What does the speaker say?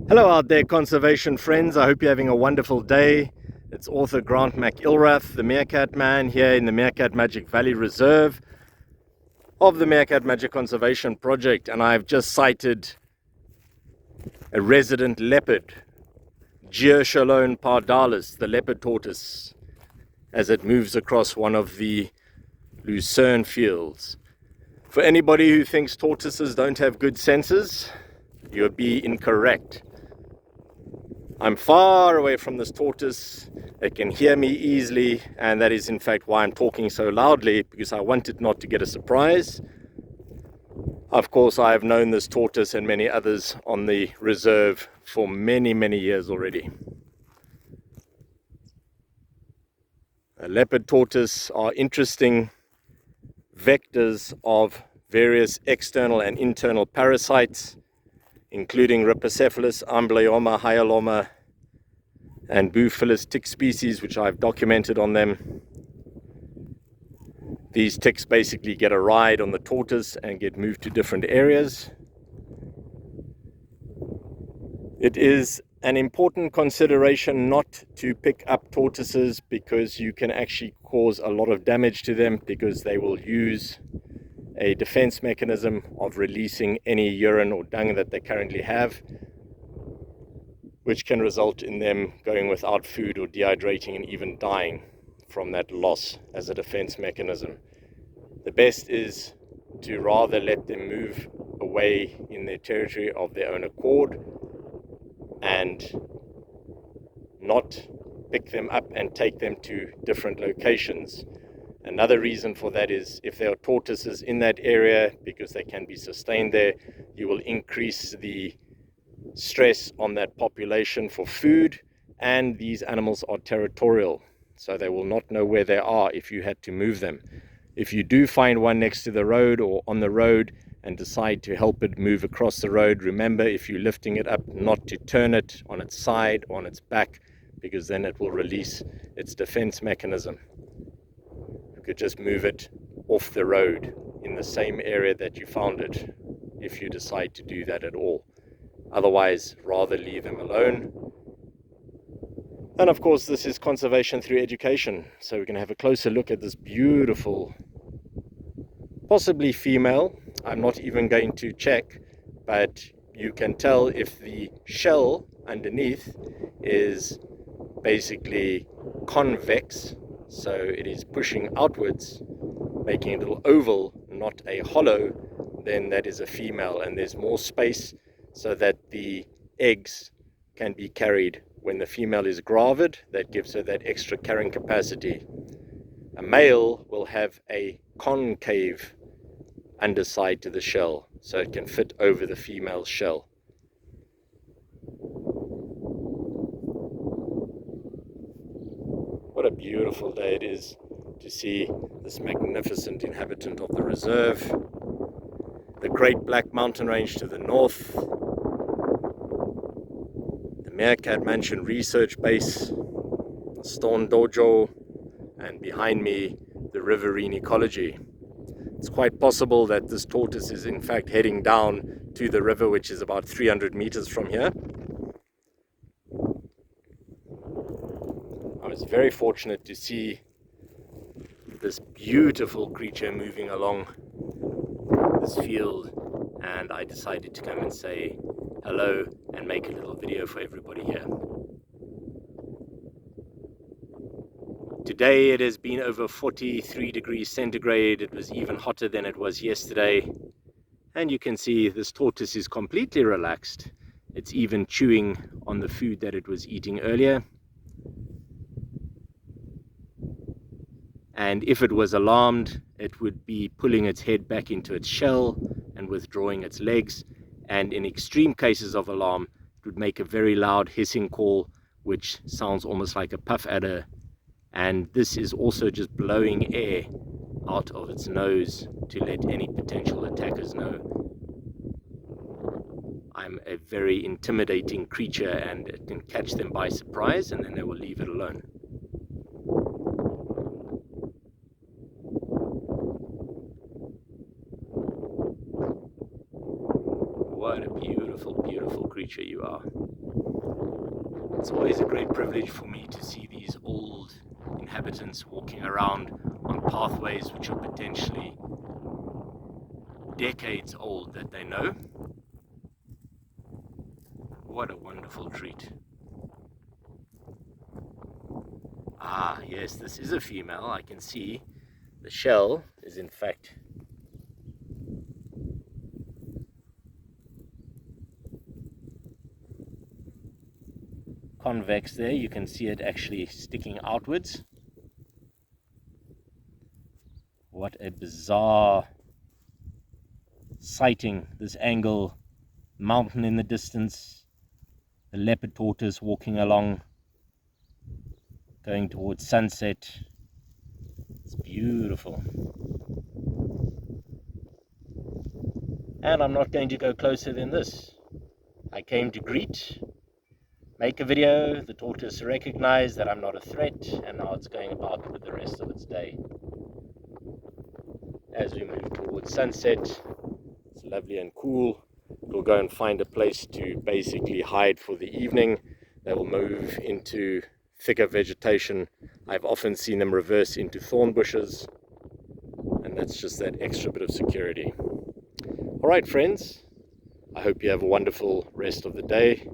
Hello out there, conservation friends. I hope you're having a wonderful day. It's author Grant Ilrath, the Meerkat Man, here in the Meerkat Magic Valley Reserve of the Meerkat Magic Conservation Project, and I've just sighted a resident leopard, Geochelone Pardalis, the leopard tortoise, as it moves across one of the lucerne fields. For anybody who thinks tortoises don't have good senses, you'll be incorrect. I'm far away from this tortoise. It can hear me easily, and that is in fact why I'm talking so loudly, because I want it not to get a surprise. Of course, I have known this tortoise and many others on the reserve for many years already. A leopard tortoise are interesting vectors of various external and internal parasites, including Rhipicephalus, Amblyomma, Hyalomma, and Boophilus tick species, which I've documented on them. These ticks basically get a ride on the tortoise and get moved to different areas. It is an important consideration not to pick up tortoises, because you can actually cause a lot of damage to them, because they will use a defense mechanism of releasing any urine or dung that they currently have, which can result in them going without food or dehydrating and even dying from that loss as a defense mechanism. The best is to rather let them move away in their territory of their own accord and not pick them up and take them to different locations. Another reason for that is if there are tortoises in that area, because they can be sustained there, you will increase the stress on that population for food, and these animals are territorial, so they will not know where they are if you had to move them. If you do find one next to the road or on the road and decide to help it move across the road, remember, if you're lifting it up, not to turn it on its side or on its back, because then it will release its defense mechanism. You could just move it off the road in the same area that you found it, if you decide to do that at all. Otherwise, rather leave them alone. And of course, this is conservation through education. So we're going to have a closer look at this beautiful, possibly female. I'm not even going to check, but you can tell if the shell underneath is basically convex, so it is pushing outwards, making a little oval, not a hollow, then that is a female, and there's more space so that the eggs can be carried. When the female is gravid, that gives her that extra carrying capacity. A male will have a concave underside to the shell, so it can fit over the female's shell. What a beautiful day it is to see this magnificent inhabitant of the reserve. The Great Black Mountain Range to the north, the Meerkat Mansion Research Base, Stone Dojo, and behind me, the riverine ecology. It's quite possible that this tortoise is in fact heading down to the river, which is about 300 meters from here. I was very fortunate to see this beautiful creature moving along this field, and I decided to come and say hello and make a little video for everybody here. Today it has been over 43 degrees centigrade. It was even hotter than it was yesterday, and you can see this tortoise is completely relaxed. It's even chewing on the food that it was eating earlier. And if it was alarmed, it would be pulling its head back into its shell and withdrawing its legs. And in extreme cases of alarm, it would make a very loud hissing call, which sounds almost like a puff adder. And this is also just blowing air out of its nose to let any potential attackers know. I'm a very intimidating creature, and it can catch them by surprise, and then they will leave it alone. What a beautiful, beautiful creature you are. It's always a great privilege for me to see these old inhabitants walking around on pathways which are potentially decades old that they know. What a wonderful treat. Ah, yes, this is a female. I can see the shell is in fact convex there. You can see it actually sticking outwards. What a bizarre sighting, this angle, mountain in the distance, the leopard tortoise walking along, going towards sunset. It's beautiful. And I'm not going to go closer than this. I came to greet, make a video. The tortoise recognized that I'm not a threat, and now it's going about with the rest of its day. As we move towards sunset, it's lovely and cool. We'll go and find a place to basically hide for the evening. They will move into thicker vegetation. I've often seen them reverse into thorn bushes, and that's just that extra bit of security. All right, friends, I hope you have a wonderful rest of the day.